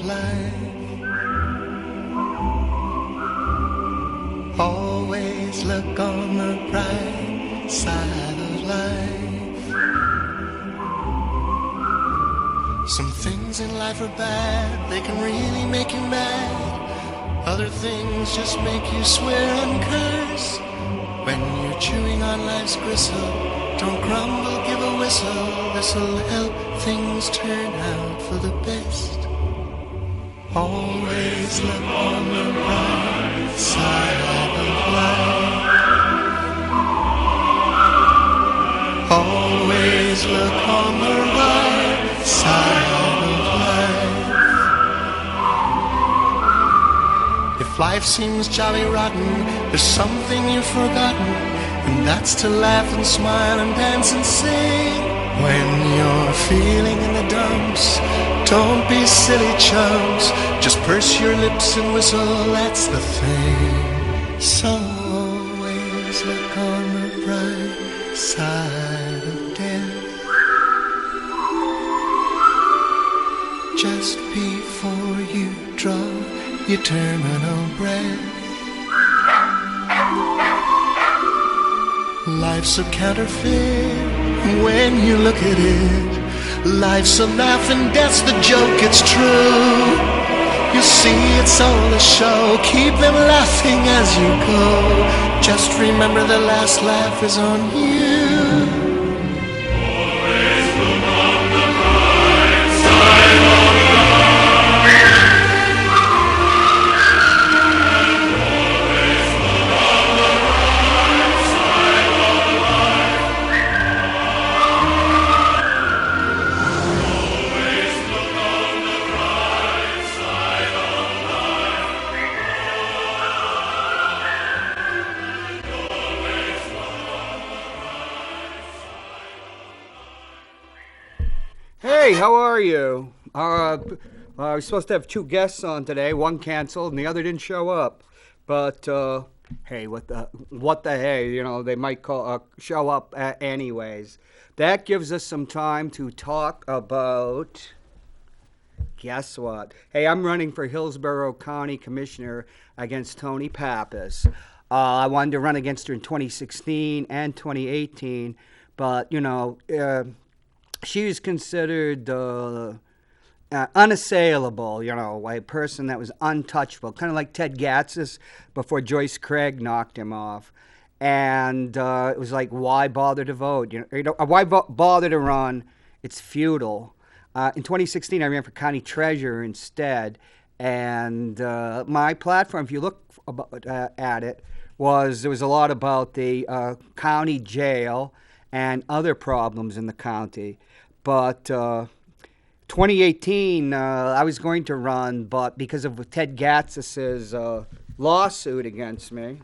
life. Always look on the bright side of life. Some things in life are bad, they can really make you mad. Other things just make you swear and curse. When you're chewing on life's gristle, don't grumble, give a whistle. This'll help things turn out for the best. Always look on the bright side of life. Always look on the right side of life. If life seems jolly rotten, there's something you've forgotten, and that's to laugh and smile and dance and sing. When you're feeling in the dumps, don't be silly chumps. Just purse your lips and whistle, that's the thing. So always look on the bright side of death. Just before you draw your terminal breath. Life's a counterfeit when you look at it. Life's a laugh and death's the joke, it's true. You see, it's all a show, keep them laughing as you go. Just remember the last laugh is on you. Always look on the bright side of life. Always look on the right side of life. Always look on the bright side of life. Always look on the bright side. Hey, how are you? We're supposed to have two guests on today. One canceled and the other didn't show up. But hey, what the hey? You know, they might show up anyways. That gives us some time to talk about. Guess what? Hey, I'm running for Hillsborough County Commissioner against Tony Pappas. I wanted to run against her in 2016 and 2018, but you know. She was considered unassailable, you know, a person that was untouchable, kind of like Ted Gatsas before Joyce Craig knocked him off. And it was like, why bother to vote? Why bother to run? It's futile. In 2016, I ran for county treasurer instead. And my platform, if you look at it, there was a lot about the county jail and other problems in the county. But 2018, I was going to run, but because of Ted Gatsas's lawsuit against me,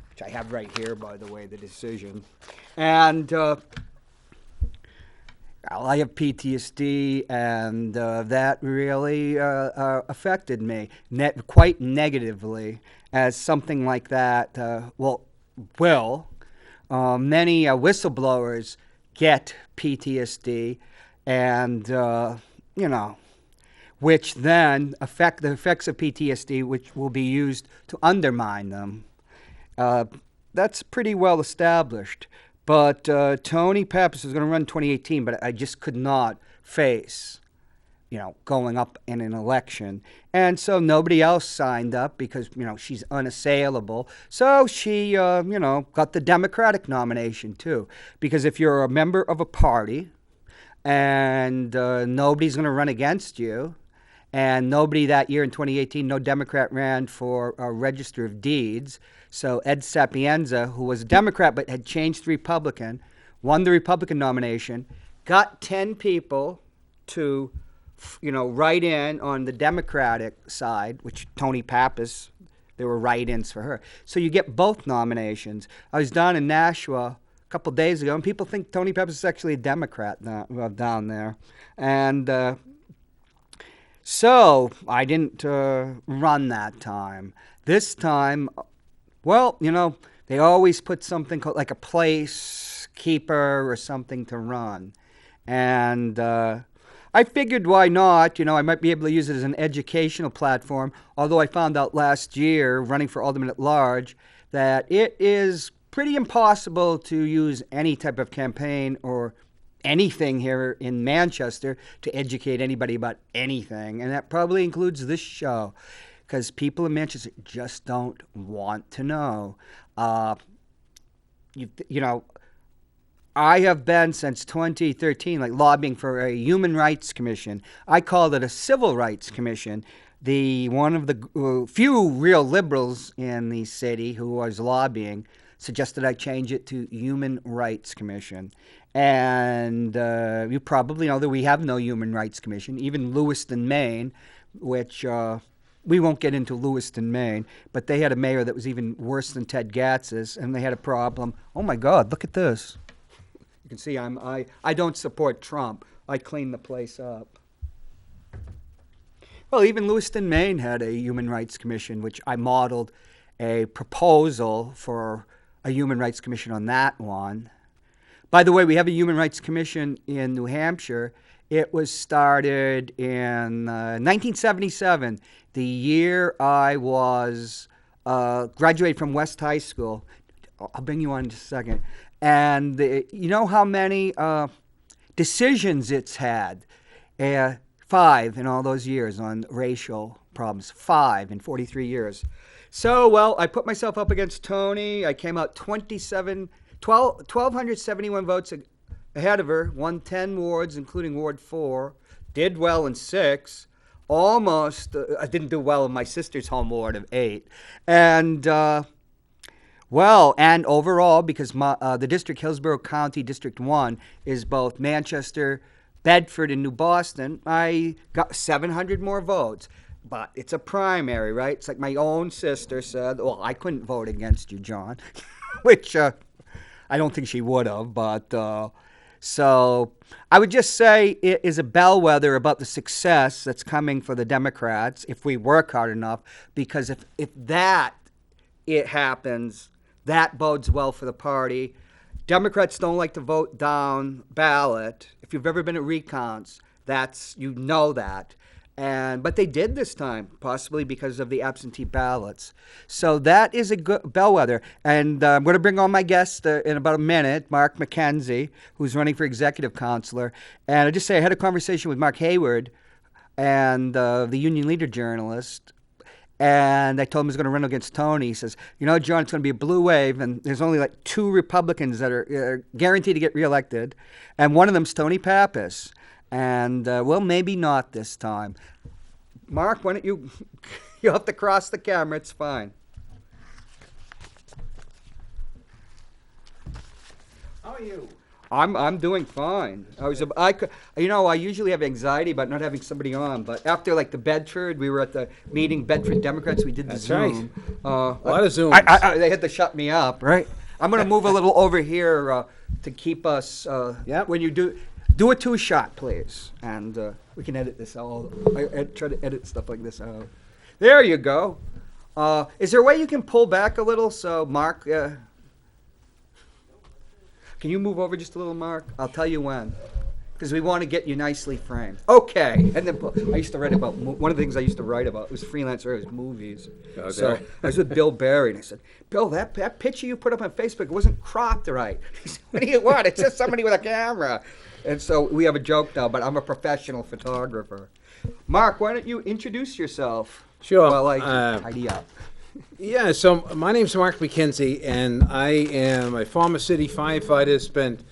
which I have right here, by the way, the decision, and I have PTSD, and that really affected me quite negatively, as something like that many whistleblowers get PTSD, and which then affect the effects of PTSD, which will be used to undermine them. That's pretty well established. But Tony Pappas was going to run 2018, but I just could not face, going up in an election. And so nobody else signed up because, she's unassailable. So she, got the Democratic nomination too. Because if you're a member of a party and nobody's going to run against you, and nobody that year in 2018, no Democrat ran for a Register of Deeds. So Ed Sapienza, who was a Democrat but had changed to Republican, won the Republican nomination, got 10 people to write in on the Democratic side, which Tony Pappas, there were write-ins for her. So you get both nominations. I was down in Nashua a couple days ago, and people think Tony Pappas is actually a Democrat down there. And so I didn't run that time. This time, they always put something called like a place keeper or something to run. And I figured why not? You know, I might be able to use it as an educational platform, although I found out last year, running for alderman at large, that it is pretty impossible to use any type of campaign or anything here in Manchester to educate anybody about anything. And that probably includes this show, because people in Manchester just don't want to know. You know, I have been since 2013 like lobbying for a human rights commission. I called it a civil rights commission. One of the few real liberals in the city who was lobbying suggested I change it to human rights commission. And you probably know that we have no human rights commission. Even Lewiston, Maine, which we won't get into Lewiston, Maine, but they had a mayor that was even worse than Ted Gatz's, and they had a problem. Oh my God, look at this. You can see I don't support Trump. I clean the place up. Well, even Lewiston, Maine had a human rights commission, which I modeled a proposal for a human rights commission on that one. By the way, we have a human rights commission in New Hampshire. It was started in 1977, the year I was graduated from West High School. I'll bring you on in just a second. And you know how many decisions it's had? 5 in all those years on racial problems. 5 in 43 years. So, well, I put myself up against Tony. I came out 1,271 votes ahead of her, won 10 wards, including Ward 4, did well in 6, almost, I didn't do well in my sister's home ward of 8. And, well, and overall, because the district, Hillsborough County District 1, is both Manchester, Bedford, and New Boston, I got 700 more votes. But it's a primary, right? It's like my own sister said, well, I couldn't vote against you, John, which I don't think she would have. But so I would just say it is a bellwether about the success that's coming for the Democrats if we work hard enough, because if it happens, that bodes well for the party. Democrats don't like to vote down ballot. If you've ever been at recounts, you know that. But they did this time, possibly because of the absentee ballots. So that is a good bellwether. And I'm going to bring on my guest in about a minute, Mark McKenzie, who's running for executive counselor. And I just say I had a conversation with Mark Hayward, and the Union Leader journalist. And I told him he was going to run against Tony. He says, you know, John, it's going to be a blue wave, and there's only like 2 Republicans that are guaranteed to get reelected. And one of them's Tony Pappas. And, well, maybe not this time. Mark, why don't you have to cross the camera. It's fine. How are you? I'm doing fine. I usually have anxiety about not having somebody on, but after like the Bedford, we were at the meeting, Bedford Democrats, we did the Zoom. Right. A lot of Zooms. They had to shut me up, right? I'm going to move a little over here to keep us, when you do a 2-shot, please, and we can edit this out. I try to edit stuff like this out. There you go. Is there a way you can pull back a little so Mark... Can you move over just a little, Mark? I'll tell you when, because we want to get you nicely framed. Okay. And then I used to write about, one of the things I used to write about was freelancer, it was movies. Oh, so I was with Bill Barry, and I said, Bill, that picture you put up on Facebook, it wasn't cropped right. He said, what do you want? It's just somebody with a camera. And so we have a joke now, but I'm a professional photographer. Mark, why don't you introduce yourself? Sure. While I tidy up. Yeah, so my name's Mark McKenzie, and I am a former city firefighter, spent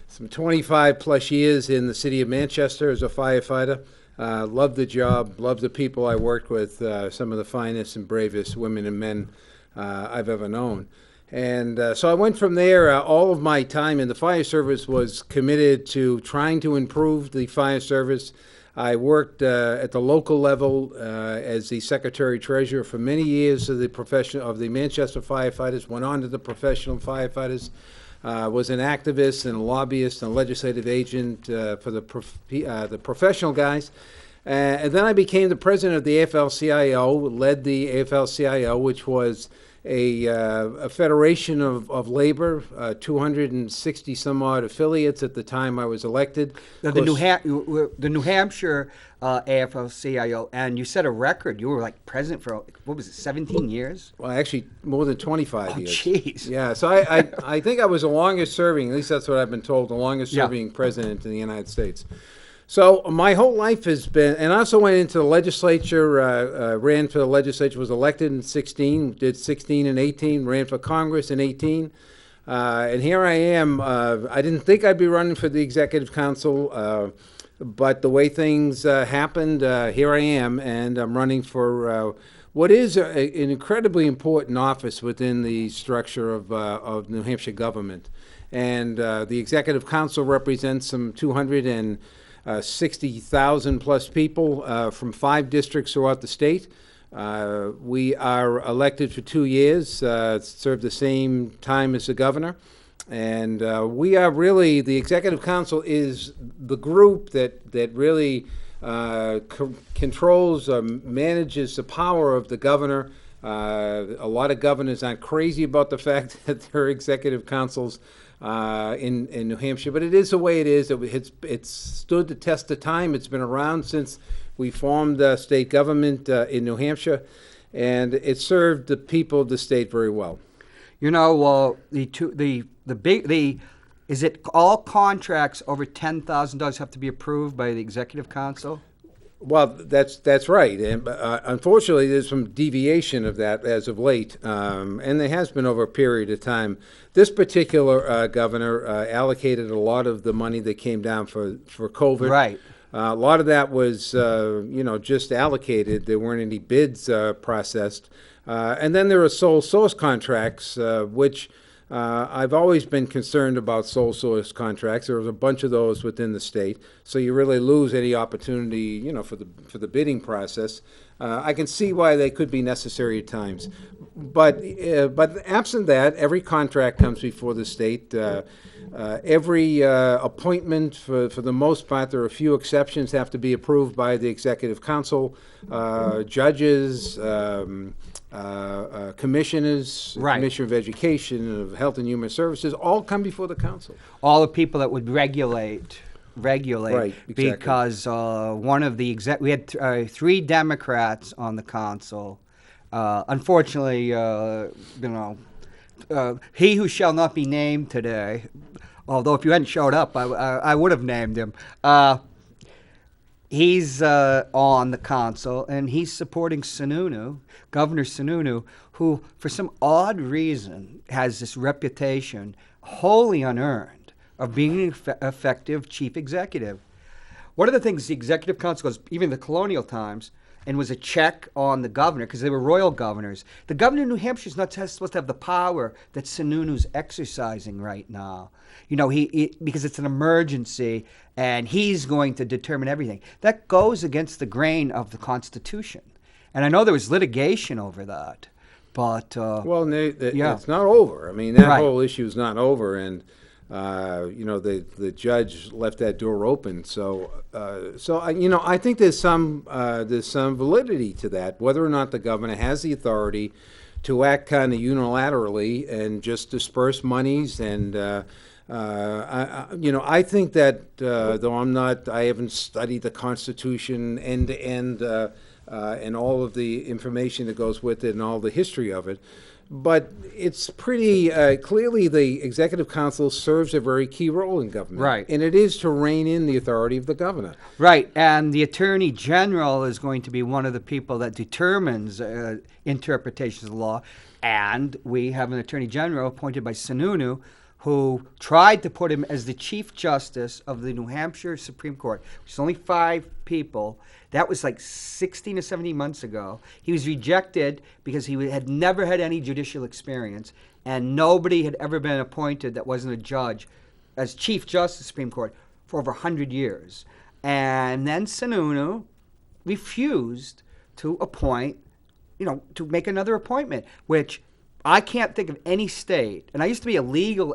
some 25 plus years in the city of Manchester as a firefighter. Loved the job, loved the people I worked with, some of the finest and bravest women and men I've ever known. And so I went from there. All of my time in the fire service was committed to trying to improve the fire service. I worked at the local level as the secretary-treasurer for many years of the Manchester firefighters, went on to the professional firefighters, was an activist and a lobbyist and a legislative agent for the professional guys. And then I became the president of the AFL-CIO, led the AFL-CIO, which was a federation of labor, 260 some odd affiliates at the time I was elected. The New Hampshire AFL-CIO, and you set a record. You were like president for, what was it, 17 years? Well, actually, more than 25 years. Jeez. Yeah, so I think I was the longest serving, at least that's what I've been told, the longest serving president in the United States. So my whole life has been, and I also went into the legislature, ran for the legislature, was elected in 16, did 16 and 18, ran for Congress in 18. And here I am. I didn't think I'd be running for the Executive Council, but the way things happened, here I am, and I'm running for what is an incredibly important office within the structure of New Hampshire government. And the Executive Council represents some 260,000 plus people from 5 districts throughout the state. We are elected for 2 years, serve the same time as the governor. And we are really, the Executive Council is the group that really controls or manages the power of the governor. A lot of governors aren't crazy about the fact that there are executive councils in New Hampshire, but it is the way it is. It's stood the test of time. It's been around since we formed state government in New Hampshire, and it served the people of the state very well. You know, is it all contracts over $10,000 have to be approved by the Executive Council? Well, that's right, and unfortunately, there's some deviation of that as of late, and there has been over a period of time. This particular governor allocated a lot of the money that came down for COVID. Right. A lot of that was, just allocated. There weren't any bids processed, and then there are sole source contracts, which. I've always been concerned about sole source contracts. There was a bunch of those within the state, so you really lose any opportunity, for the bidding process. I can see why they could be necessary at times, but absent that, every contract comes before the state. Every appointment, for the most part, there are a few exceptions, have to be approved by the Executive Council, judges. Commissioners, right. Commissioner of Education, of Health and Human Services, all come before the council. All the people that would regulate, Right, exactly. because one of the we had 3 Democrats on the council. Unfortunately, he who shall not be named today, although if you hadn't showed up, I would have named him. He's on the council, and he's supporting Sununu, Governor Sununu, who, for some odd reason, has this reputation, wholly unearned, of being an effective chief executive. One of the things the Executive Council was, even in the colonial times, and was a check on the governor, because they were royal governors. The governor of New Hampshire is not supposed to have the power that Sununu's exercising right now. Because it's an emergency, and he's going to determine everything. That goes against the grain of the Constitution. And I know there was litigation over that, but... it's not over. I mean, that Right. whole issue is not over, and, the judge left that door open. So I think there's some validity to that, whether or not the governor has the authority to act kind of unilaterally and just disperse monies. And I think that though I haven't studied the Constitution end to end and all of the information that goes with it and all the history of it. But it's pretty clearly the Executive Council serves a very key role in government. Right. And it is to rein in the authority of the governor. Right, and the Attorney General is going to be one of the people that determines interpretations of the law. And we have an Attorney General appointed by Sununu, who tried to put him as the Chief Justice of the New Hampshire Supreme Court, which is only 5 people. That was like 16 or 17 months ago. He was rejected because he had never had any judicial experience, and nobody had ever been appointed that wasn't a judge as Chief Justice of the Supreme Court for over 100 years. And then Sununu refused to appoint, to make another appointment, which I can't think of any state, and I used to be a legal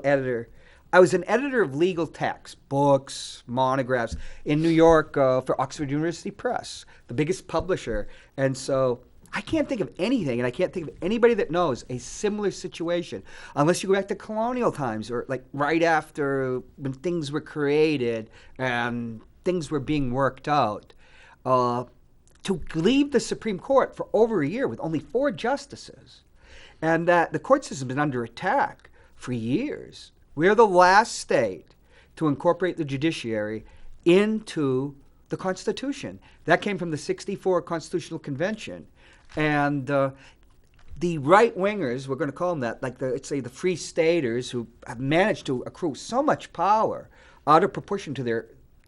editor. I was an editor of legal texts, books, monographs in New York for Oxford University Press, the biggest publisher. And so I can't think of anything, and I can't think of anybody that knows a similar situation, unless you go back to colonial times or like right after when things were created and things were being worked out. To leave the Supreme Court for over a year with only 4 justices, and that the court system has been under attack for years. We're the last state to incorporate the judiciary into the Constitution. That came from the '64 Constitutional Convention. And the right-wingers, we're going to call them that, like let's say the free staters who have managed to accrue so much power out of proportion to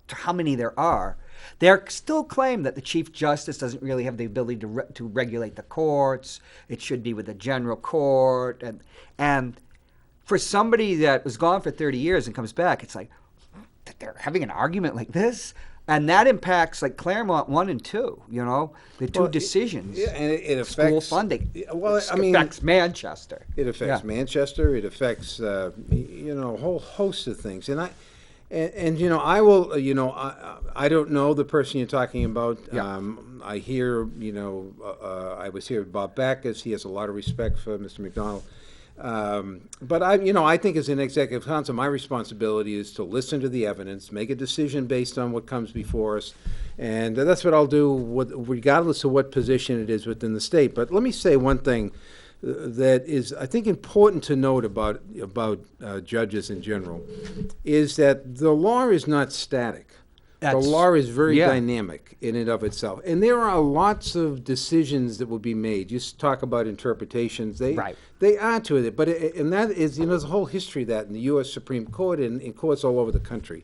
how many there are, they still claim that the Chief Justice doesn't really have the ability to regulate the courts. It should be with the general court. And for somebody that was gone for 30 years and comes back, it's like, they're having an argument like this? And that impacts like Claremont 1 and 2, the two decisions. Yeah, and it affects school funding. Well, I mean, affects Manchester. It affects Manchester. It affects a whole host of things. And I will. I don't know the person you're talking about. Yeah. I hear. I was here with Bob Backus. He has a lot of respect for Mr. McDonald. But I think as an executive council, my responsibility is to listen to the evidence, make a decision based on what comes before us, and that's what I'll do, regardless of what position it is within the state. But let me say one thing that is, I think, important to note about judges in general, is that the law is not static. The law is very dynamic in and of itself. And there are lots of decisions that will be made. You talk about interpretations. They are to it. But and that is, there's a whole history of that in the U.S. Supreme Court and in courts all over the country.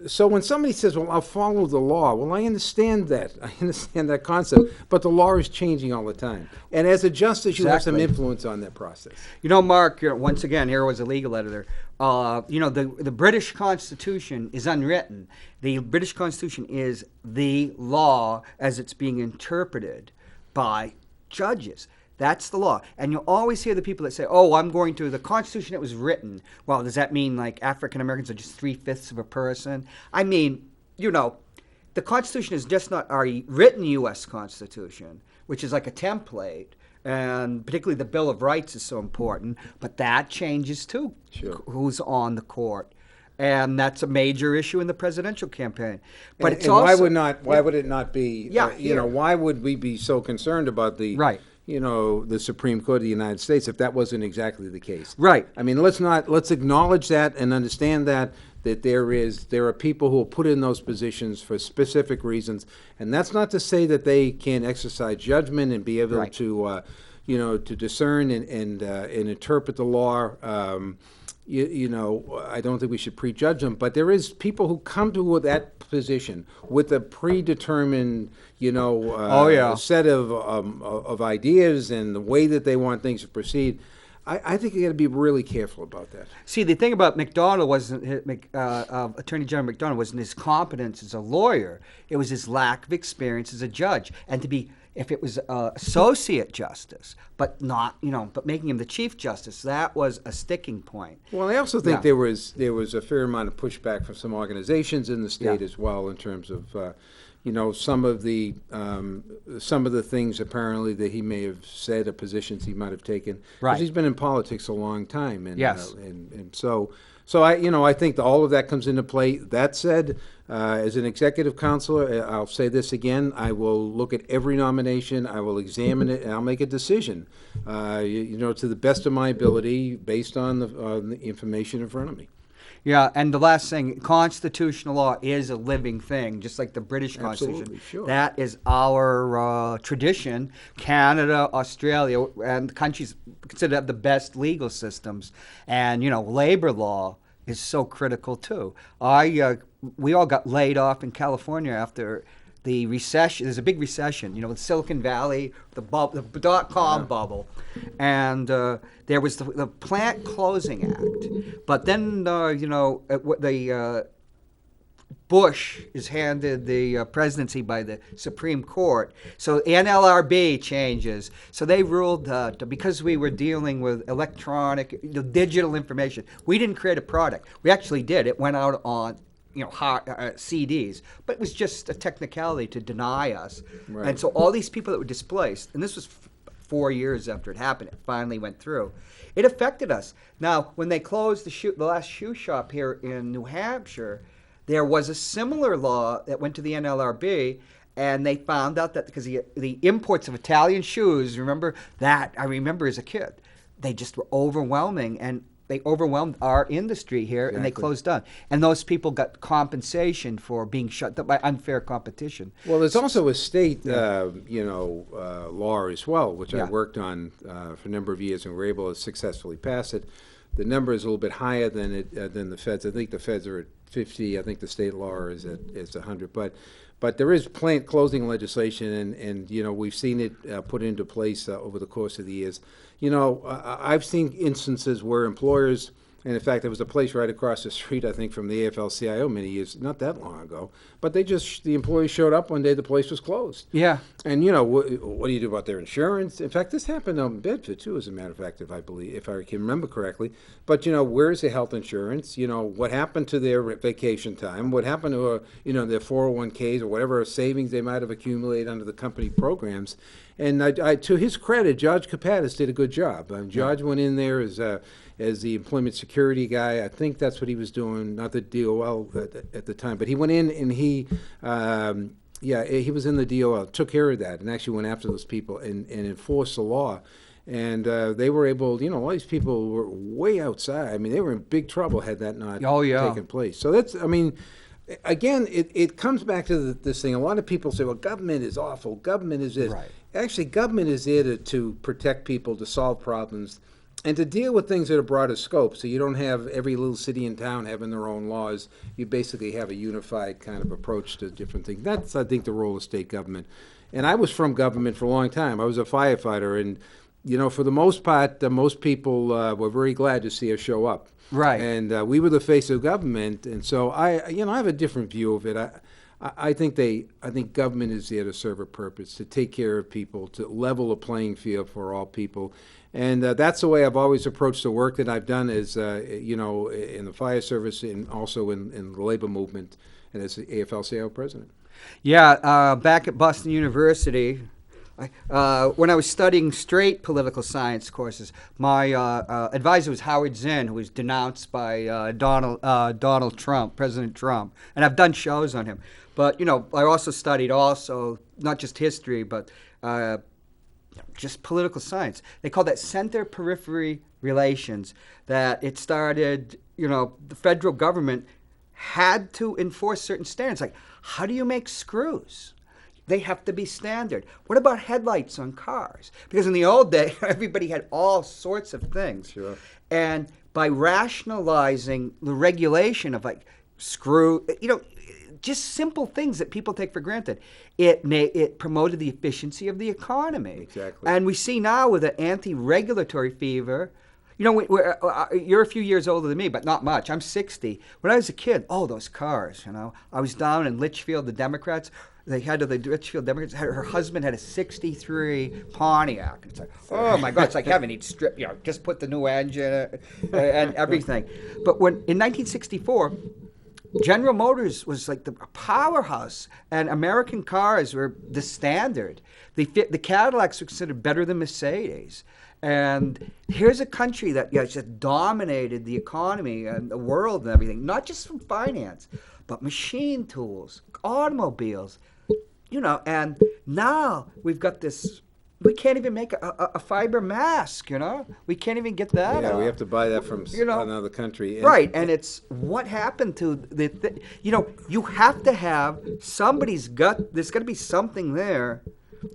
So when somebody says, well, I'll follow the law, well, I understand that. I understand that concept. But the law is changing all the time. And as a justice, you have some influence on that process. Mark, once again, here was a legal editor. The British Constitution is unwritten. The British Constitution is the law as it's being interpreted by judges. That's the law. And you'll always hear the people that say, oh, I'm going to the Constitution that was written. Well, does that mean like African Americans are just 3/5 of a person? I mean, the Constitution is just not our written U.S. Constitution, which is like a template. And particularly the Bill of Rights is so important. But that changes too, who's on the court. And that's a major issue in the presidential campaign. But it's also, why would it not be? Why would we be so concerned about the the Supreme Court of the United States if that wasn't exactly the case? Right. I mean, let's acknowledge that and understand that there are people who are put in those positions for specific reasons, and that's not to say that they can't exercise judgment and be able to to discern and interpret the law. I don't think we should prejudge them, but there is people who come to that position with a predetermined, set of ideas and the way that they want things to proceed. I think you got to be really careful about that. See, the thing about McDonald wasn't Attorney General McDonald wasn't his competence as a lawyer; it was his lack of experience as a judge, and to be. If it was associate justice, but not, but making him the chief justice, that was a sticking point. Well, I also think there was a fair amount of pushback from some organizations in the state as well, in terms of, some of the things apparently that he may have said, or positions he might have taken. Because he's been in politics a long time, and and so I think all of that comes into play. That said, as an executive counselor, I'll say this again: I will look at every nomination, I will examine it, and I'll make a decision, to the best of my ability, based on the information in front of me. Yeah, and the last thing, constitutional law is a living thing, just like the British Constitution. Absolutely, sure. That is our tradition. Canada, Australia, and the countries considered to have the best legal systems. And, labor law is so critical, too. We all got laid off in California after the recession. There's a big recession, with Silicon Valley, the dot-com bubble. And there was the Plant Closing Act. But then, Bush is handed the presidency by the Supreme Court. So NLRB changes. So they ruled that because we were dealing with electronic, digital information, we didn't create a product. We actually did. It went out on CDs, but it was just a technicality to deny us. Right. And so all these people that were displaced, and this was 4 years after it happened, it finally went through. It affected us. Now, when they closed the last shoe shop here in New Hampshire, there was a similar law that went to the NLRB, and they found out that because the imports of Italian shoes, remember that? I remember as a kid, they just were overwhelming, and they overwhelmed our industry here, and they closed down. And those people got compensation for being shut down by unfair competition. Well, there's also a state, law as well, which I Yeah. worked on for a number of years, and were able to successfully pass it. The number is a little bit higher than the feds. I think the feds are at 50. I think the state law is at 100. But there is plant closing legislation, and we've seen it put into place over the course of the years. I've seen instances where employers, and in fact, there was a place right across the street, I think, from the AFL-CIO many years, not that long ago, but the employees showed up one day, the place was closed. Yeah. And what do you do about their insurance? In fact, this happened in Bedford too, as a matter of fact, if I can remember correctly. But where's their health insurance? What happened to their vacation time? What happened to their 401ks or whatever savings they might have accumulated under the company programs? And I to his credit, George Kapatis did a good job. George went in there as the employment security guy. I think that's what he was doing, not the DOL at the time, but he went in and he was in the DOL, took care of that, and actually went after those people and enforced the law. And they were able, all these people were way outside. I mean, they were in big trouble had that not taken place. So again, it comes back to this thing. A lot of people say, well, government is awful. Government is this. Right. Actually, government is there to protect people, to solve problems, and to deal with things that are broader scope. So you don't have every little city and town having their own laws. You basically have a unified kind of approach to different things. That's, I think, the role of state government. And I was from government for a long time. I was a firefighter, and for the most part, most people were very glad to see us show up. Right. And we were the face of government, and so I have a different view of it. I think government is there to serve a purpose, to take care of people, to level a playing field for all people, and that's the way I've always approached the work that I've done. Is in the fire service and also in the labor movement, and as the AFL-CIO president. Yeah, back at Boston University, when I was studying straight political science courses, my advisor was Howard Zinn, who was denounced by Donald Trump, President Trump, and I've done shows on him. But I also studied not just history, but just political science. They call that center-periphery relations. That it started, the federal government had to enforce certain standards, like how do you make screws? They have to be standard. What about headlights on cars? Because in the old day, everybody had all sorts of things. Sure. And by rationalizing the regulation of just simple things that people take for granted, it promoted the efficiency of the economy. Exactly. And we see now with the anti-regulatory fever, you're a few years older than me, but not much. I'm 60. When I was a kid, those cars, I was down in Litchfield, the Democrats. The head of the Litchfield Democrats, her husband had a '63 Pontiac. It's like, oh my God, it's like heaven. He'd strip, just put the new engine and everything. But in 1964, General Motors was like the powerhouse, and American cars were the standard. The Cadillacs were considered better than Mercedes. And here's a country that just dominated the economy and the world and everything, not just from finance, but machine tools, automobiles, and now we've got this. We can't even make a fiber mask, We can't even get that. Yeah, out. we have to buy that from another country. Right, and it's what happened to you have to have somebody's gut. There's got to be something there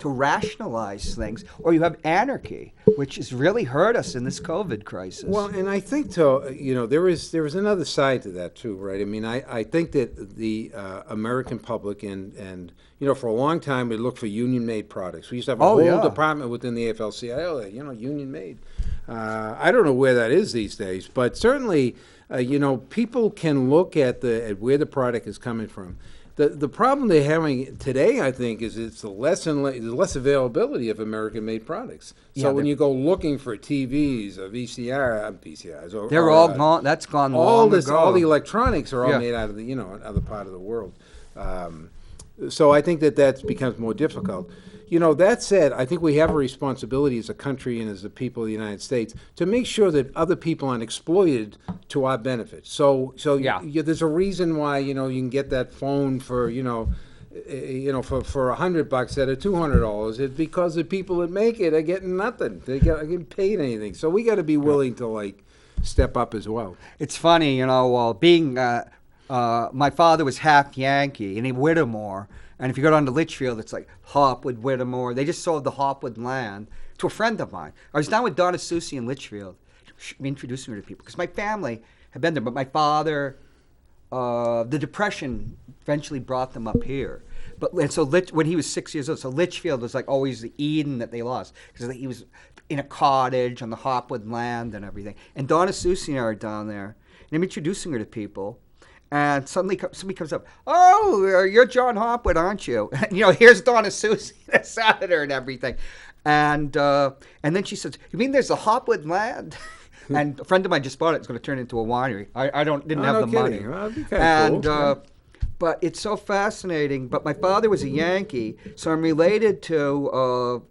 to rationalize things, or you have anarchy, which has really hurt us in this COVID crisis. Well, and I think there is another side to that too, right? I mean, I think that the American public and for a long time we looked for union-made products. We used to have a whole department within the AFL-CIO, union-made. I don't know where that is these days, but certainly, people can look at where the product is coming from. The problem they're having today, I think, is it's the less and less availability of American-made products. So Yeah, when they're- you go looking for TVs or VCRs, or They're all gone. That's gone all long this, ago. all the electronics are all Yeah. made out of the other part of the world. So I think that becomes more difficult. That said, I think we have a responsibility as a country and as the people of the United States to make sure that other people aren't exploited to our benefit. So Yeah. there's a reason why you can get that phone for for $100 at a $200. It's because the people that make it are getting nothing. They're getting paid anything. So we got to be willing to step up as well. It's funny, being my father was half Yankee and he Whittemore, and if you go down to Litchfield, it's like Hopwood, Whittemore. They just sold the Hopwood land to a friend of mine. I was down with Donna Susi in Litchfield, introducing her to people because my family had been there, but my father, the Depression eventually brought them up here. And so when he was 6 years old, so Litchfield was like always the Eden that they lost because he was in a cottage on the Hopwood land and everything. And Donna Susi and I are down there, and I'm introducing her to people. And suddenly somebody comes up, "Oh, you're John Hopwood, aren't you?" Here's Donna Susi, the senator and everything. And then she says, "You mean there's a Hopwood land?" And a friend of mine just bought it. It's going to turn into a winery. I didn't have the money. Well, that'd be kinda cool. But it's so fascinating. But my father was a Yankee, so I'm related to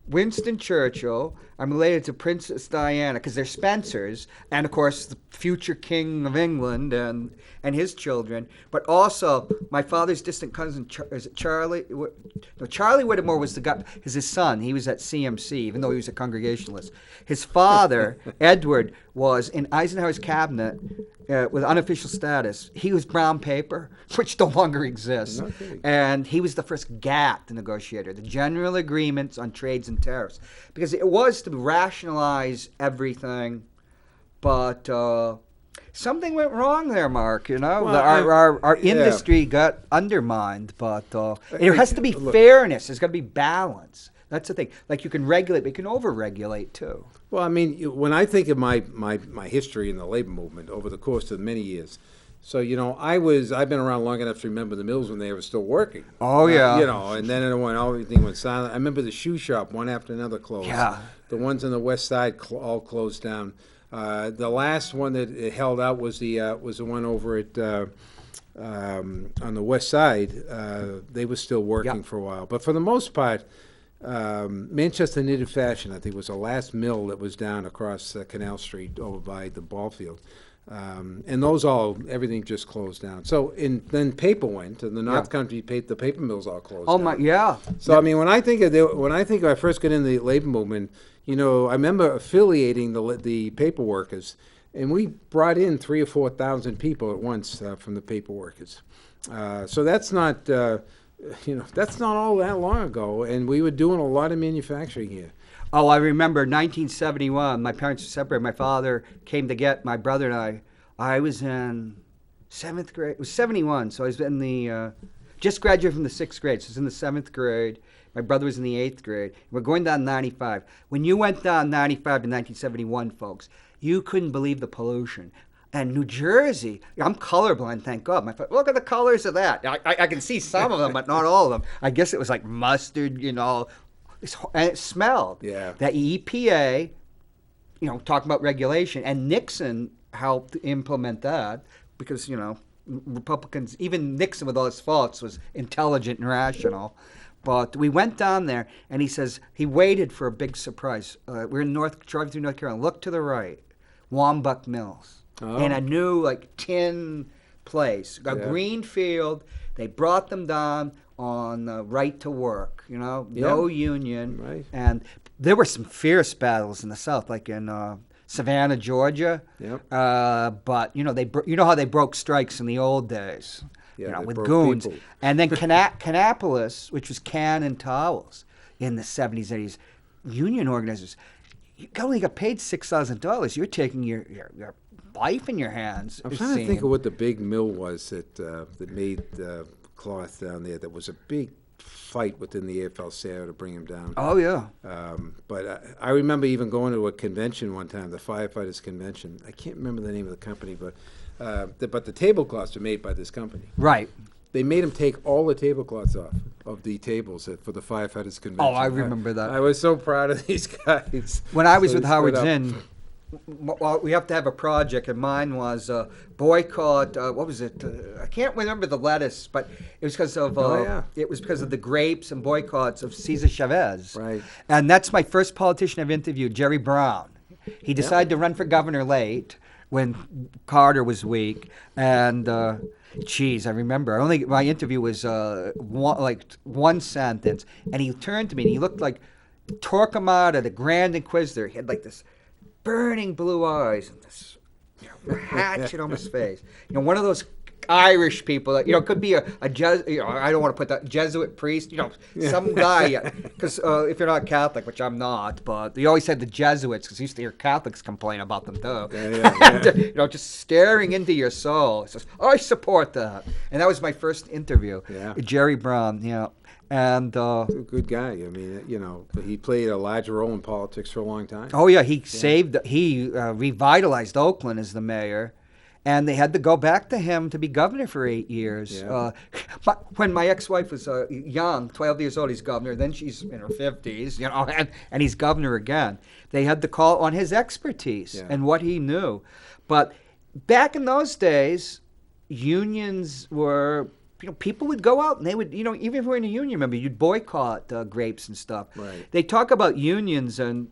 Winston Churchill. I'm related to Princess Diana because they're Spencers, and of course the future King of England and his children. But also my father's distant cousin, is it Charlie? No, Charlie Whittemore was the guy. Is his son? He was at CMC, even though he was a Congregationalist. His father, Edward, was in Eisenhower's cabinet with unofficial status. He was brown paper, which no longer exists. Okay. And he was the first GATT negotiator, the General Agreements on Trades and Tariffs, because it was to rationalize everything, but something went wrong there, Mark. Well, Our yeah. industry got undermined, but there has to be fairness. There's got to be balance. That's the thing. Like you can regulate, but you can over-regulate too. Well, I mean, when I think of my history in the labor movement over the course of many years, so I've been around long enough to remember the mills when they were still working. Oh, yeah. And then when everything went silent, I remember the shoe shop one after another closed. Yeah. The ones on the west side all closed down. The last one that it held out was the one over at on the west side. They were still working for a while, but for the most part. Manchester Knitted Fashion, I think, was the last mill that was down across Canal Street over by the ball field. And everything just closed down. So then paper went, and the North Country the paper mills all closed down. Oh my, yeah. So I mean, when I think I first got in the labor movement, I remember affiliating the paper workers, and we brought in 3,000 or 4,000 people at once from the paper workers. So that's not. That's not all that long ago, and we were doing a lot of manufacturing here. Oh, I remember 1971. My parents were separated. My father came to get my brother and I. I was in 7th grade. It was 71, so I was in the just graduated from the 6th grade. So I was in the 7th grade. My brother was in the 8th grade. We're going down 95. When you went down 95 to 1971, folks, you couldn't believe the pollution. And New Jersey, I'm colorblind, thank God. Look at the colors of that. I can see some of them, but not all of them. I guess it was like mustard, and it smelled. Yeah. That EPA, talking about regulation, and Nixon helped implement that because, Republicans, even Nixon with all his faults, was intelligent and rational. But we went down there, and he says he waited for a big surprise. We're in driving through North Carolina. Look to the right, Wambuck Mills. In a new tin place, a green field. They brought them down on right to work, no union. Right. And there were some fierce battles in the South, like in Savannah, Georgia. Yep. But how they broke strikes in the old days, Yeah, they with broke goons. people. And then Canapolis, which was can and towels in the 70s, 80s, union organizers. You only got paid $6,000. You're taking your life in your hands. I'm trying to think of what the big mill was that made cloth down there. That was a big fight within the AFL-CIO to bring him down. Oh yeah. But I remember even going to a convention one time, the firefighters convention. I can't remember the name of the company, but the tablecloths are made by this company. Right. they made him take all the tablecloths off of the tables for the firefighters convention. Oh, I remember that. I was so proud of these guys. When I was So with they Howard stood up. Zinn, well, we have to have a project, and mine was boycott. What was it? I can't remember the lettuce, but it was because of it was because of the grapes and boycotts of Cesar Chavez. Right. And that's my first politician I've interviewed, Jerry Brown. He decided to run for governor late when Carter was weak, and geez, I remember. My interview was one sentence, and he turned to me and he looked like Torquemada, the Grand Inquisitor. He had like this burning blue eyes and this hatchet on his face. One of those Irish people that could be a I don't want to put that Jesuit priest, some guy. Because if you're not Catholic, which I'm not, but they always said the Jesuits because you used to hear Catholics complain about them too. Yeah. Just staring into your soul. It says, I support that, and that was my first interview. Yeah. Jerry Brown. And A good guy. I mean, he played a large role in politics for a long time. oh yeah, he revitalized Oakland as the mayor. And they had to go back to him to be governor for 8 years. Yeah. When my ex-wife was young, 12 years old, he's governor. Then she's in her 50s, and he's governor again. They had to call on his expertise and what he knew. But back in those days, unions were, people would go out and they would, even if you were in a union, remember, you'd boycott grapes and stuff. Right. They talk about unions and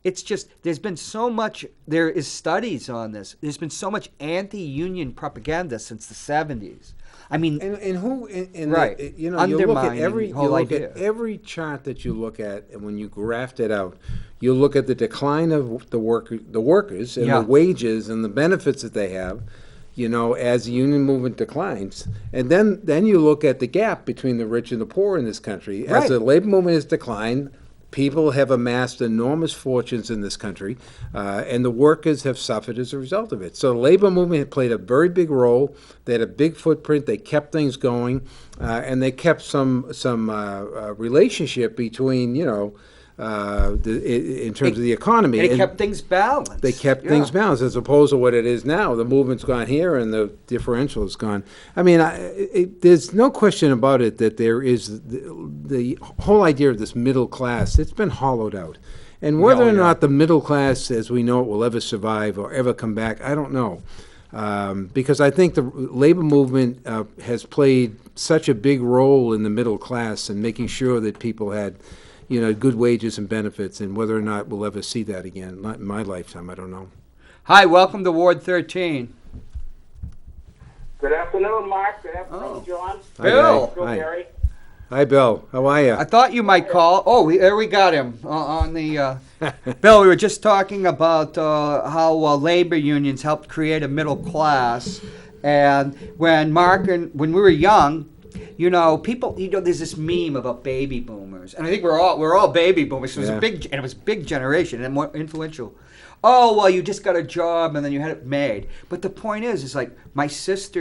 it's just, there is studies on this. There's been so much anti-union propaganda since the 70s. I mean, Right. You look undermining at every the whole idea. every chart that you look at, and when you graft it out, you look at the decline of the workers and the wages and the benefits that they have. As the union movement declines, and then you look at the gap between the rich and the poor in this country. As the labor movement has declined, people have amassed enormous fortunes in this country, and the workers have suffered as a result of it. So the labor movement had played a very big role. They had a big footprint. They kept things going, and they kept some relationship between, in terms of the economy. And it kept things balanced. They kept things balanced as opposed to what it is now. The movement's gone here and the differential is gone. I mean, there's no question about it that there is the whole idea of this middle class. It's been hollowed out. And whether or not the middle class, as we know it, will ever survive or ever come back, I don't know. Because I think the labor movement has played such a big role in the middle class and making sure that people had good wages and benefits, and whether or not we'll ever see that again. Not in my lifetime, I don't know. Hi, welcome to Ward 13. Good afternoon, Mark. Good afternoon, John. Bill. Gary. Hi, Bill. How are you? I thought you might call. Oh, there we got him on the. Bill, we were just talking about how labor unions helped create a middle class, and when we were young, people, there's this meme about baby boomers, and I think we're all baby boomers. It was it was a big generation and more influential. Oh, well, you just got a job and then you had it made. But the point is like my first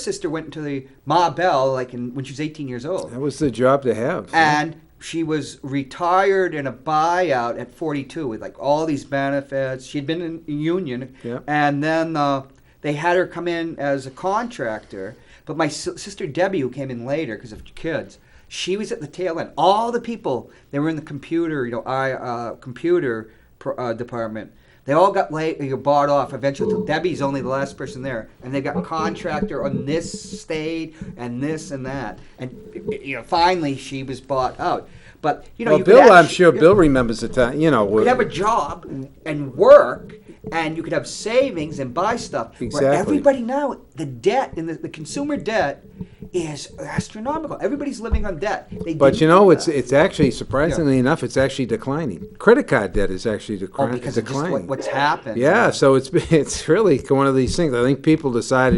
sister went into the Ma Bell when she was 18 years old. That was the job to have. And she was retired in a buyout at 42 with like all these benefits. She'd been in a union, and then they had her come in as a contractor. But my sister Debbie, who came in later because of kids, she was at the tail end. All the people that were in the computer, department, they all got bought off eventually. Until Debbie's only the last person there, and they got a contractor on this state and this and that, and finally she was bought out. But Bill, I'm sure Bill remembers the time. You could have a job and work, and you could have savings and buy stuff. Exactly. Where everybody now, the debt and the consumer debt is astronomical. Everybody's living on debt. But it's actually, surprisingly enough, it's actually declining. Credit card debt is actually declining. Oh, because of just what's happened. Yeah, so it's really one of these things. I think people decided,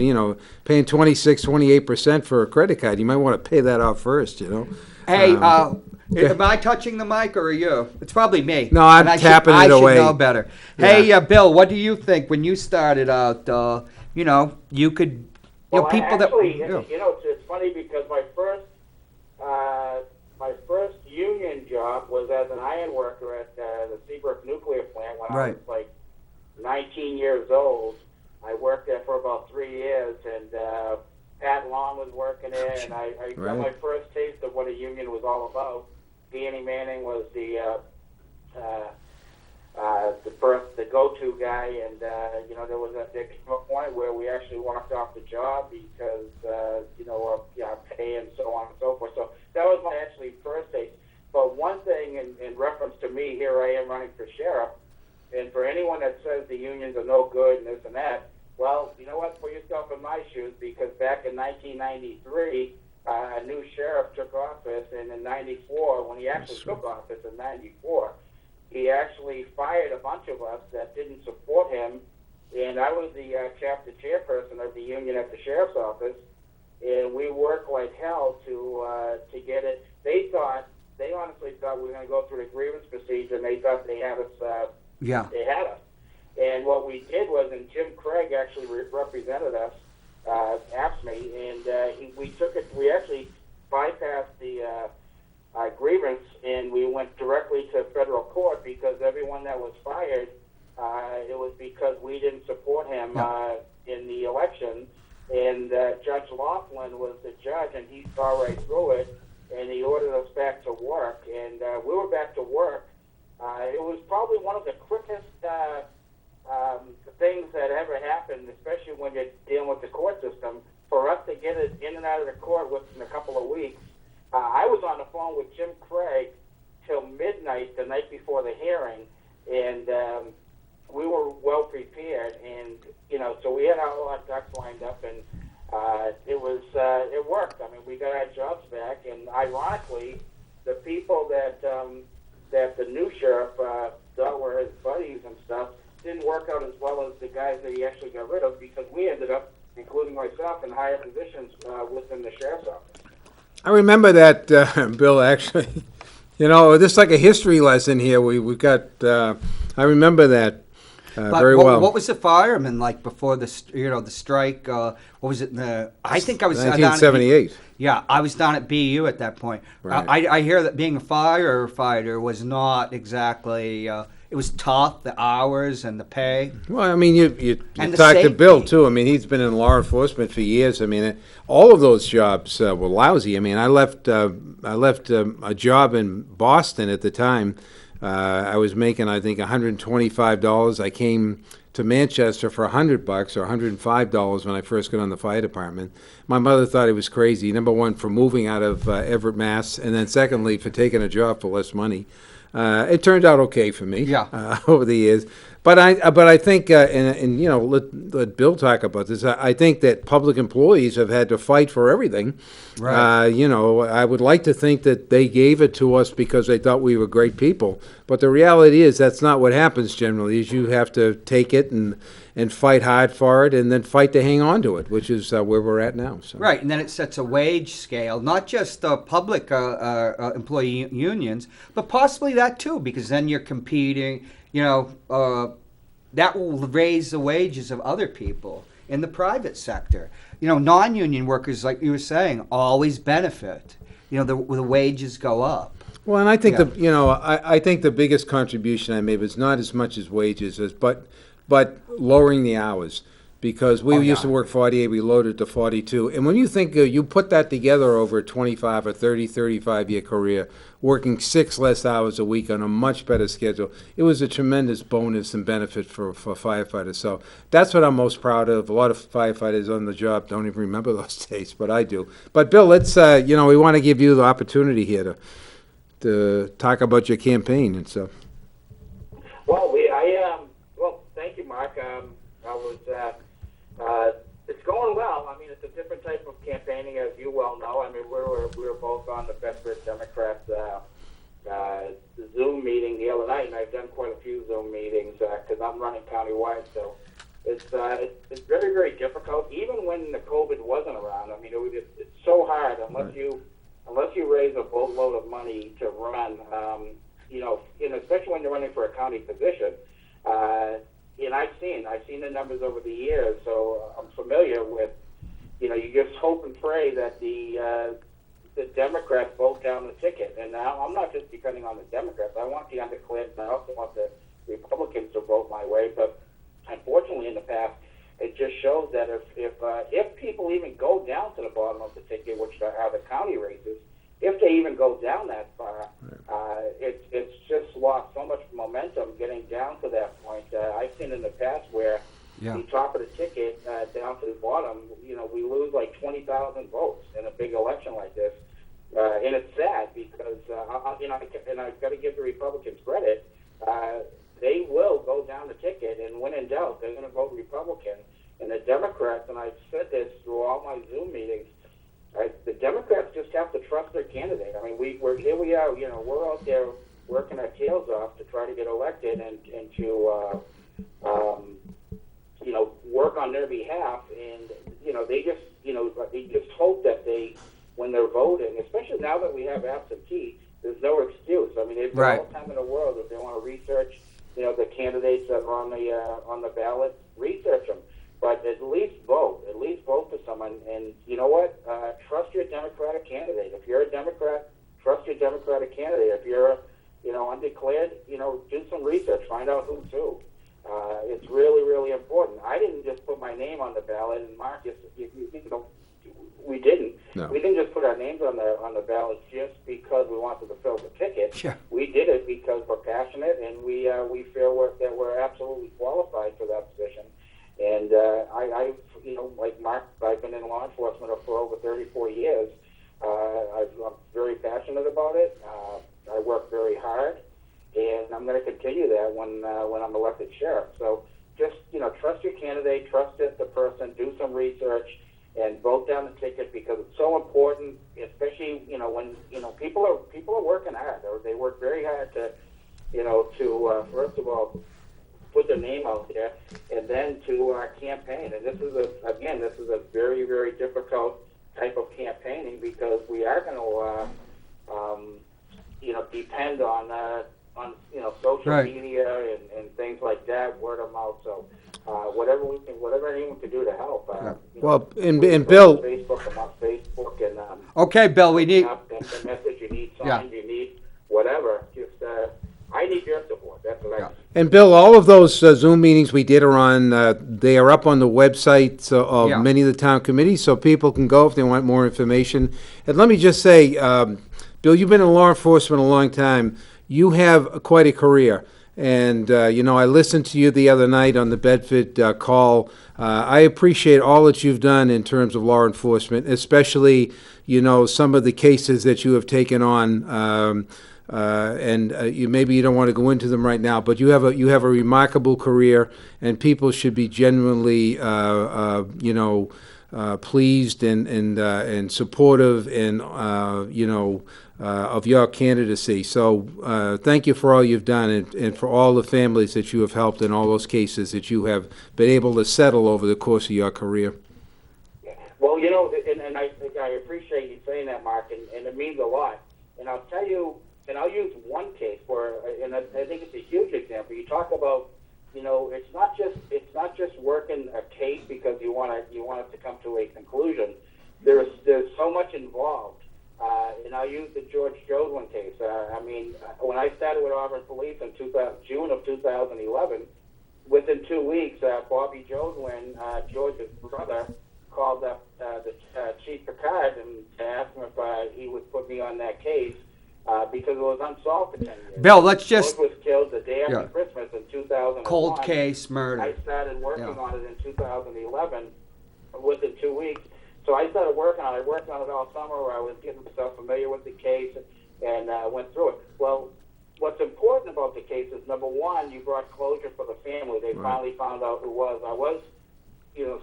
paying 28% for a credit card, you might want to pay that off first, Hey, am I touching the mic or are you? It's probably me. No, I'm tapping it away. I should know better. Yeah. Hey, Bill, what do you think when you started out? You could, people actually, that. It's funny because my first union job was as an iron worker at the Seabrook nuclear plant when I was like 19 years old. I worked there for about 3 years, and Pat Long was got my first taste of what a union was all about. Danny Manning was the go-to guy, and there was a point where we actually walked off the job because of pay and so on and so forth. So that was my actually first taste. But one thing in reference to me, here I am running for sheriff, and for anyone that says the unions are no good and this and that, well, you know what? Put yourself in my shoes, because back in 1993, a new sheriff took office, and in 94, when he actually took office in 94, he actually fired a bunch of us that didn't support him, and I was the chapter chairperson of the union at the sheriff's office, and we worked like hell to get it. They honestly thought we were going to go through the grievance procedure, and they thought they had us. They had us. And what we did was, and Jim Craig actually represented us, AFSCME, and we actually bypassed the grievance, and we went directly to federal court, because everyone that was fired, it was because we didn't support him in the election. And Judge Laughlin was the judge, and he saw right through it, and he ordered us back to work. And we were back to work. It was probably one of the quickest things that ever happened, especially when you're dealing with the court system, for us to get it in and out of the court within a couple of weeks. I was on the phone with Jim Craig till midnight the night before the hearing, and we were well prepared, and so we had all our ducks lined up, and it worked. I mean, we got our jobs back, and ironically, the people that the new sheriff thought were his buddies and stuff didn't work out as well as the guys that he actually got rid of, because we ended up, including myself, in higher positions within the sheriff's office. I remember that, Bill, actually. Just like a history lesson here. We've got, I remember that very well. What was the fireman like before the strike? What was it? I think I was 1978. I was down at BU at that point. Right. I hear that being a firefighter was not exactly. It was tough, the hours and the pay. Well, I mean, you And the talk to safety. Bill, too. I mean, he's been in law enforcement for years. I mean, all of those jobs were lousy. I mean, I left a job in Boston at the time. I was making, I think, $125. I came to Manchester for $100 or $105 when I first got on the fire department. My mother thought it was crazy. Number one, for moving out of Everett, Mass., and then secondly, for taking a job for less money. It turned out okay for me over the years, but I think let Bill talk about this. I think that public employees have had to fight for everything. Right. I would like to think that they gave it to us because they thought we were great people, but the reality is that's not what happens generally. Is you have to take it and fight hard for it, and then fight to hang on to it, which is where we're at now. So. Right, and then it sets a wage scale, not just public employee unions, but possibly that too, because then you're competing. That will raise the wages of other people in the private sector. Non-union workers, like you were saying, always benefit. The wages go up. Well, and I think I think the biggest contribution I made was not as much as wages but lowering the hours, because we used to work 48, we loaded to 42. And when you think you put that together over a 25 or 30, 35-year career, working 6 less hours a week on a much better schedule, it was a tremendous bonus and benefit for firefighters. So that's what I'm most proud of. A lot of firefighters on the job don't even remember those days, but I do. But Bill, let's, we want to give you the opportunity here to talk about your campaign and stuff. Well, thank you, Mark. It's going well. I mean, it's a different type of campaigning, as you well know. I mean, we were both on the Bedford Democrats Zoom meeting the other night, and I've done quite a few Zoom meetings because I'm running countywide. So it's very, very difficult. Even when the COVID wasn't around, I mean, it's so hard unless you raise a boatload of money to run. Especially when you're running for a county position. And I've seen the numbers over the years, so I'm familiar with, you just hope and pray that the Democrats vote down the ticket. And now I'm not just depending on the Democrats. I want the undeclared, and I also want the Republicans to vote my way. But unfortunately, in the past, it just shows that if people even go down to the bottom of the ticket, which are the county races, if they even go down that far, it's just lost so much momentum getting down to that point. I've seen in the past where the top of the ticket down to the bottom, we lose like 20,000 votes in a big election like this. And it's sad because, I've got to give the Republicans credit. They will go down the ticket, and when in doubt, they're going to vote Republican. And the Democrats, and I've said this through all my Zoom meetings, the Democrats just have to trust their candidate. I mean, here we are, we're out there working our tails off to try to get elected and to, work on their behalf. And, they just hope that when they're voting, especially now that we have absentee, there's no excuse. I mean, they've got all the time in the world if they want to research, the candidates that are on the ballot, research them. But at least vote for someone. And you know what? Trust your Democratic candidate. If you're a Democrat, trust your Democratic candidate. If you're, undeclared, do some research, find out who's who. It's really, really important. I didn't just put my name on the ballot, and Mark, we didn't. No. We didn't just put our names on the ballot just because we wanted to fill the ticket. Sure. We did it because we're passionate, and we feel that we're absolutely qualified for that position. And like Mark, I've been in law enforcement for over 34 years. I'm very passionate about it. I work very hard, and I'm going to continue that when I'm elected sheriff. So just trust your candidate, trust the person, do some research, and vote down the ticket because it's so important. Especially when people are working hard. They work very hard to first of all put their name out there, and then to campaign. And this is a very, very difficult type of campaigning because we are going to, depend on social media and things like that, word of mouth. So whatever anyone can do to help. Well, and Bill, Facebook, I'm on Facebook, and Okay, Bill, we need. the message you need signed, you need whatever. Just I need your support. That's what I. And Bill, all of those Zoom meetings we did are on. They are up on the website of many of the town committees, so people can go if they want more information. And let me just say, Bill, you've been in law enforcement a long time. You have quite a career. And, I listened to you the other night on the Bedford call. I appreciate all that you've done in terms of law enforcement, especially, some of the cases that you have taken on. Maybe you don't want to go into them right now, but you have a remarkable career, and people should be genuinely, pleased and supportive and of your candidacy. So thank you for all you've done and for all the families that you have helped in all those cases that you have been able to settle over the course of your career. Well, and I appreciate you saying that, Mark, and it means a lot. And I'll tell you, and I'll use one case where, and I think it's a huge example. You talk about, it's not just working a case because you want it to come to a conclusion. There's so much involved. And I'll use the George Jodwin case. When I started with Auburn Police in June of 2011, within 2 weeks, Bobby Jodwin, George's brother, called up the Chief Picard and asked him if he would put me on that case because it was unsolved for 10 years. Bill, let's just. George was killed the day after Christmas in 2001. Cold case, murder. I started working on it in 2011 within 2 weeks. So I started working on it. I worked on it all summer. I was getting myself familiar with the case and went through it. Well, what's important about the case is, number one, you brought closure for the family. They finally found out who was. I was,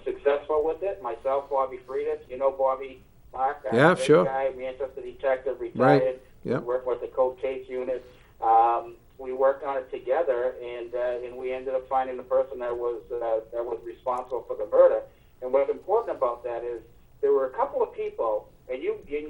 successful with it. Myself, Bobby Freitas. Bobby, Mark. Sure. Guy, Manchester detective, retired. Right. Yep. Worked with the cold case unit. We worked on it together, and we ended up finding the person that was responsible for the murder. And what's important about that is there were a couple of people, and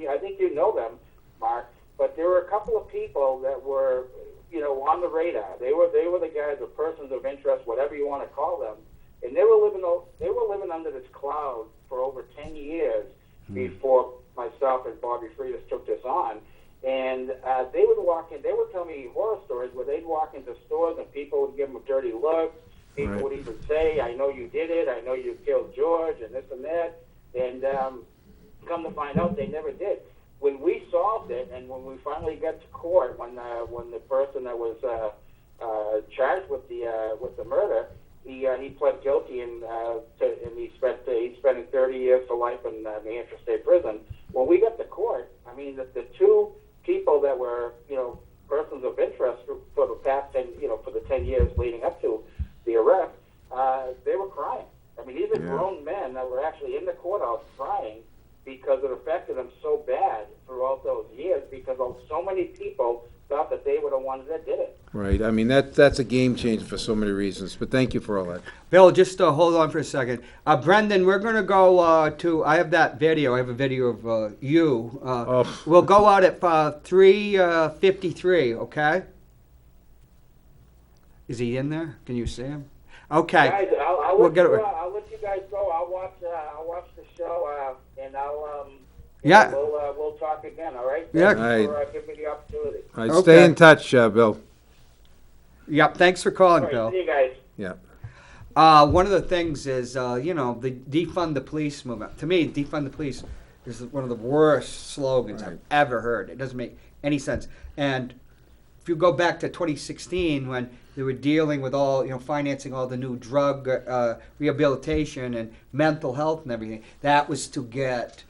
I think you know them, Mark, but there were a couple of people that were, on the radar. They were the guys, or persons of interest, whatever you want to call them, and they were living under this cloud for over 10 years before myself and Bobby Freitas took this on. And they would walk in. They would tell me horror stories where they'd walk into stores and people would give them dirty looks. people Right. would even say, I know you did it, I know you killed George, and this and that. And come to find out, they never did. When we solved it, and when we finally got to court, when the person that was charged with the murder, he pled guilty, and he spent 30 years to life in New Hampshire State Prison. When we got to court, I mean, the two people that were, persons of interest for the past 10, for the 10 years leading up to the arrest, they were crying. I mean, these are grown men that were actually in the courthouse crying because it affected them so bad throughout those years, because so many people thought that they were the ones that did it. Right. I mean, that's a game changer for so many reasons. But thank you for all that. Bill, just hold on for a second. Brendan, we're going to go to, I have that video. I have a video of you. We'll go out at 3:53, okay? Is he in there? Can you see him? Okay. Guys, I'll let you guys go. I'll watch the show, and we'll talk again. All right? Yeah. Thanks for giving me the opportunity. All right, Okay. stay in touch, Bill. Yep, thanks for calling, All right, Bill. see you guys. Yeah. One of the things is, the defund the police movement. To me, defund the police is one of the worst slogans I've ever heard. It doesn't make any sense. And if you go back to 2016, when they were dealing with financing all the new drug rehabilitation and mental health and everything, that was to get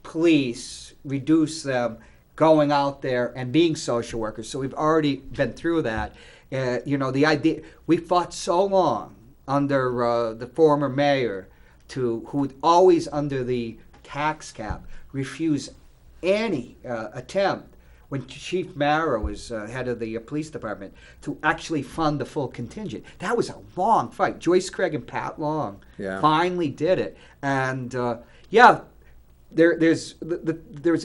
police, reduce them going out there and being social workers. So we've already been through that. The idea, we fought so long under the former mayor who always under the tax cap refused any attempt when Chief Mara was head of the police department to actually fund the full contingent. That was a long fight. Joyce Craig and Pat Long finally did it. And there's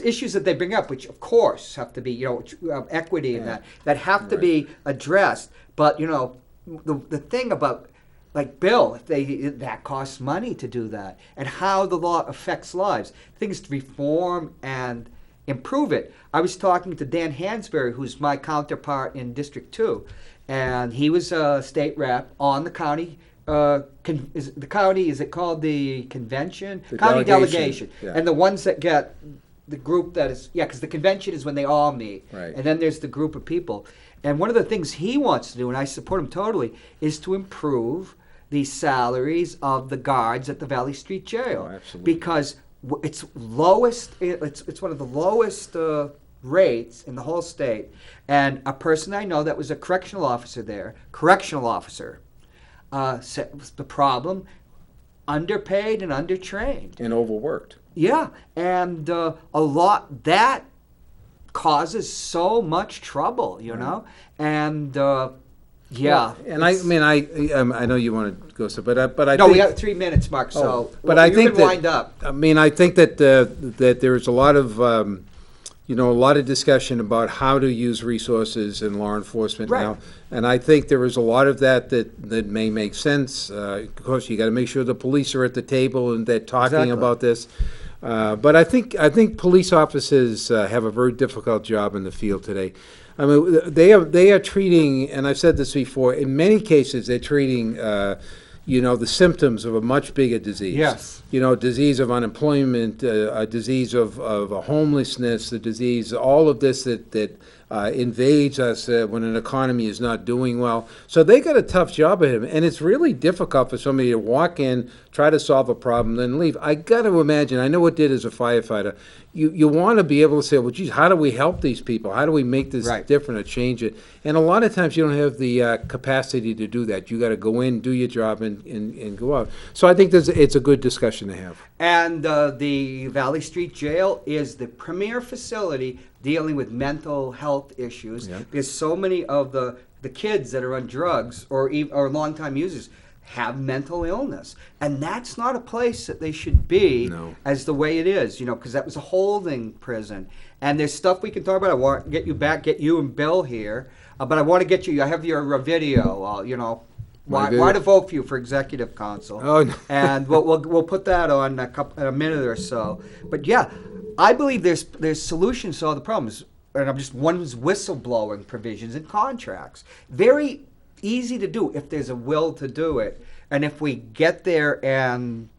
issues that they bring up, which of course have to be, equity and that have to be addressed. But the thing about, like Bill, that costs money to do that, and how the law affects lives. Things to reform and improve it. I was talking to Dan Hansberry, who's my counterpart in District 2, and he was a state rep on the county. Is it called the convention? The county delegation. Yeah. And the ones that get the group that is, because the convention is when they all meet. Right. And then there's the group of people. And one of the things he wants to do, and I support him totally, is to improve the salaries of the guards at the Valley Street Jail. Oh, absolutely. Because it's one of the lowest rates in the whole state. And a person I know that was a correctional officer, said the problem, underpaid and undertrained. And overworked. Yeah, and a lot, that causes so much trouble, and Well, and I know you want to go, but I no, think, we got 3 minutes, Mark. So, but I think can wind up. I mean, I think that there's a lot of a lot of discussion about how to use resources in law enforcement now, and I think there is a lot of that may make sense. Of course, you got to make sure the police are at the table and they're talking about this. But I think police officers have a very difficult job in the field today. I mean, they are treating, and I've said this before, in many cases they're treating, the symptoms of a much bigger disease. Yes. Disease of unemployment, a disease of homelessness, the disease, all of this that invades us when an economy is not doing well. So they got a tough job at him, and it's really difficult for somebody to walk in, try to solve a problem, then leave. I got to imagine, I know what did as a firefighter, you want to be able to say, well, geez, how do we help these people? How do we make this different or change it? And a lot of times you don't have the capacity to do that. You got to go in, do your job, and go out. So I think it's a good discussion to have. And the Valley Street Jail is the premier facility dealing with mental health issues, because so many of the kids that are on drugs or longtime users have mental illness, and that's not a place that they should be as the way it is, because that was a holding prison. And there's stuff we can talk about. I want to get you and Bill here, but I want to get you. I have your video. Why to vote for you for executive council? Oh, no. And we'll put that on in a minute or so. But yeah, I believe there's solutions to all the problems. And I'm just one was whistleblowing provisions in contracts. Very easy to do if there's a will to do it. And if we get there and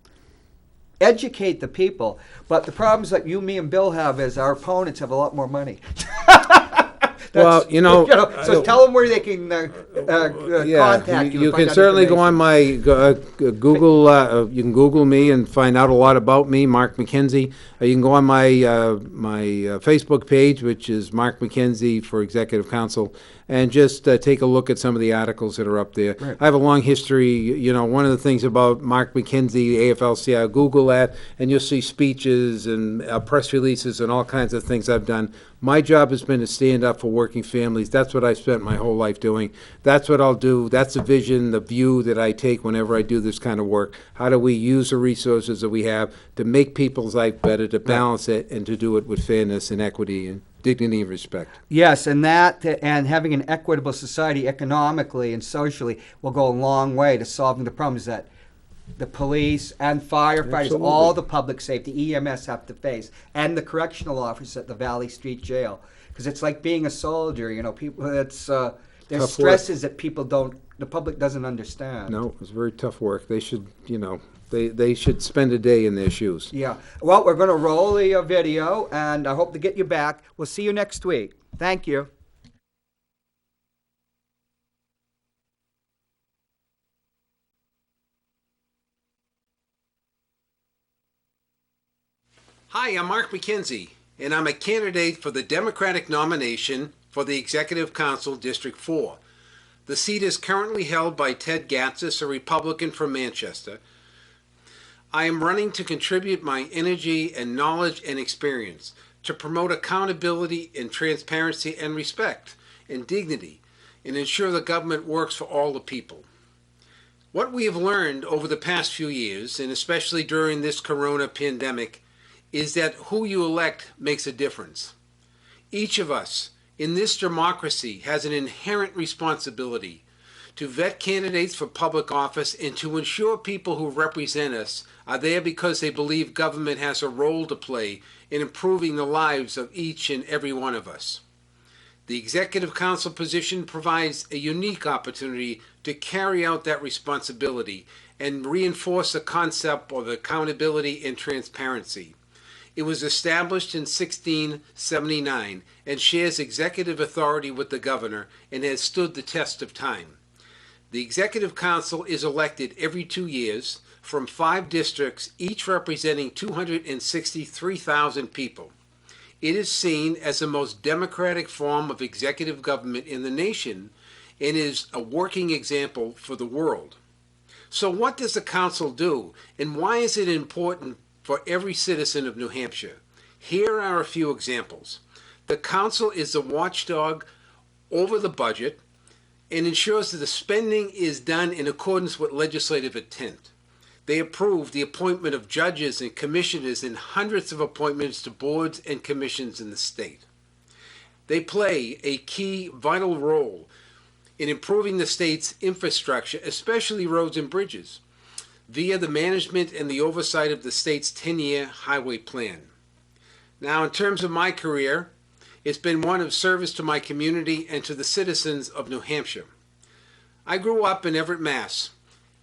educate the people. But the problems that you, me, and Bill have is our opponents have a lot more money. Well, So tell them where they can contact you. You can certainly go on my Google. You can Google me and find out a lot about me, Mark McKenzie. You can go on my Facebook page, which is Mark McKenzie for Executive Council, and just take a look at some of the articles that are up there. Right. I have a long history. One of the things about Mark McKenzie, AFL-CIO, Google that, and you'll see speeches and press releases and all kinds of things I've done. My job has been to stand up for working families. That's what I spent my whole life doing. That's what I'll do. That's the vision, the view that I take whenever I do this kind of work. How do we use the resources that we have to make people's life better, to balance it, and to do it with fairness and equity and dignity and respect? Yes, and having an equitable society economically and socially will go a long way to solving the problems that the police and firefighters, Absolutely. all the public safety, EMS have to face, and the correctional officers at the Valley Street Jail. Because it's like being a soldier, people. There's Tough stresses that the public doesn't understand. No, it's very tough work. They should, they should spend a day in their shoes. Yeah. Well, we're going to roll the video, and I hope to get you back. We'll see you next week. Thank you. Hi, I'm Mark McKenzie, and I'm a candidate for the Democratic nomination for the Executive Council District 4. The seat is currently held by Ted Gatsas, a Republican from Manchester. I am running to contribute my energy and knowledge and experience to promote accountability and transparency and respect and dignity and ensure the government works for all the people. What we have learned over the past few years, and especially during this corona pandemic, is that who you elect makes a difference. Each of us in this democracy has an inherent responsibility to vet candidates for public office and to ensure people who represent us are there because they believe government has a role to play in improving the lives of each and every one of us. The Executive Council position provides a unique opportunity to carry out that responsibility and reinforce the concept of accountability and transparency. It was established in 1679 and shares executive authority with the governor and has stood the test of time. The Executive Council is elected every 2 years from 5 districts, each representing 263,000 people. It is seen as the most democratic form of executive government in the nation and is a working example for the world. So what does the council do, and why is it important for every citizen of New Hampshire? Here are a few examples. The council is the watchdog over the budget and ensures that the spending is done in accordance with legislative intent. They approve the appointment of judges and commissioners and hundreds of appointments to boards and commissions in the state. They play a key, vital role in improving the state's infrastructure, especially roads and bridges, via the management and the oversight of the state's 10-year highway plan. Now, in terms of my career, it's been one of service to my community and to the citizens of New Hampshire. I grew up in Everett, Mass.,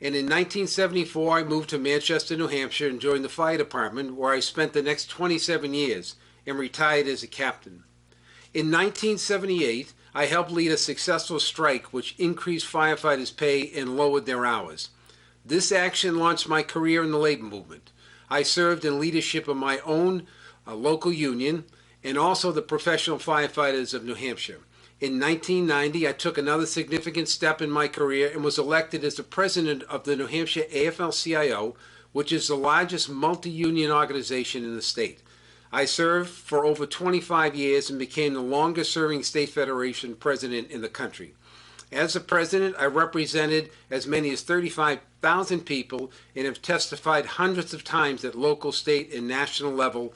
and in 1974 I moved to Manchester, New Hampshire and joined the fire department, where I spent the next 27 years and retired as a captain. In 1978, I helped lead a successful strike which increased firefighters' pay and lowered their hours. This action launched my career in the labor movement. I served in leadership of my own local union and also the Professional Firefighters of New Hampshire. In 1990, I took another significant step in my career and was elected as the president of the New Hampshire AFL-CIO, which is the largest multi-union organization in the state. I served for over 25 years and became the longest-serving state federation president in the country. As the president, I represented as many as 35,000 people and have testified hundreds of times at local, state, and national level,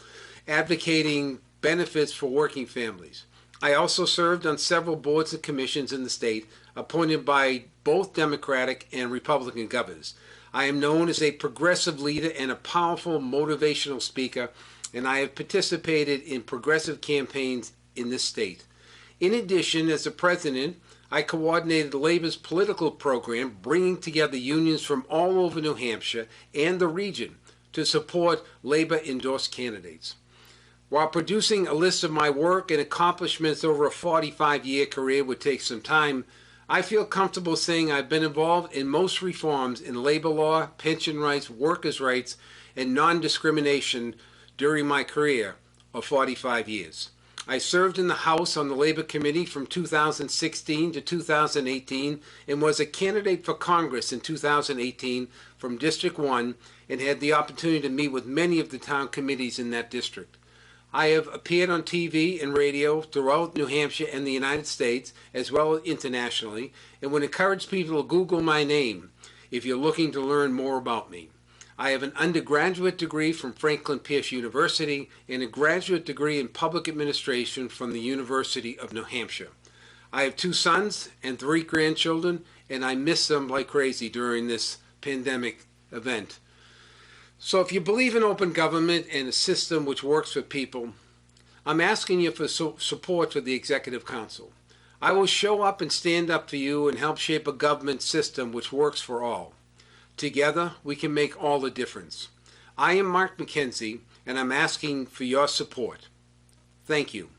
advocating benefits for working families. I also served on several boards and commissions in the state, appointed by both Democratic and Republican governors. I am known as a progressive leader and a powerful motivational speaker, and I have participated in progressive campaigns in this state. In addition, as the president, I coordinated Labor's political program, bringing together unions from all over New Hampshire and the region to support Labor-endorsed candidates. While producing a list of my work and accomplishments over a 45-year career would take some time, I feel comfortable saying I've been involved in most reforms in labor law, pension rights, workers' rights, and non-discrimination during my career of 45 years. I served in the House on the Labor Committee from 2016 to 2018 and was a candidate for Congress in 2018 from District 1 and had the opportunity to meet with many of the town committees in that district. I have appeared on TV and radio throughout New Hampshire and the United States, as well as internationally, and would encourage people to Google my name if you're looking to learn more about me. I have an undergraduate degree from Franklin Pierce University and a graduate degree in public administration from the University of New Hampshire. I have 2 sons and 3 grandchildren, and I miss them like crazy during this pandemic event. So if you believe in open government and a system which works for people, I'm asking you for support for the Executive Council. I will show up and stand up for you and help shape a government system which works for all. Together, we can make all the difference. I am Mark McKenzie, and I'm asking for your support. Thank you.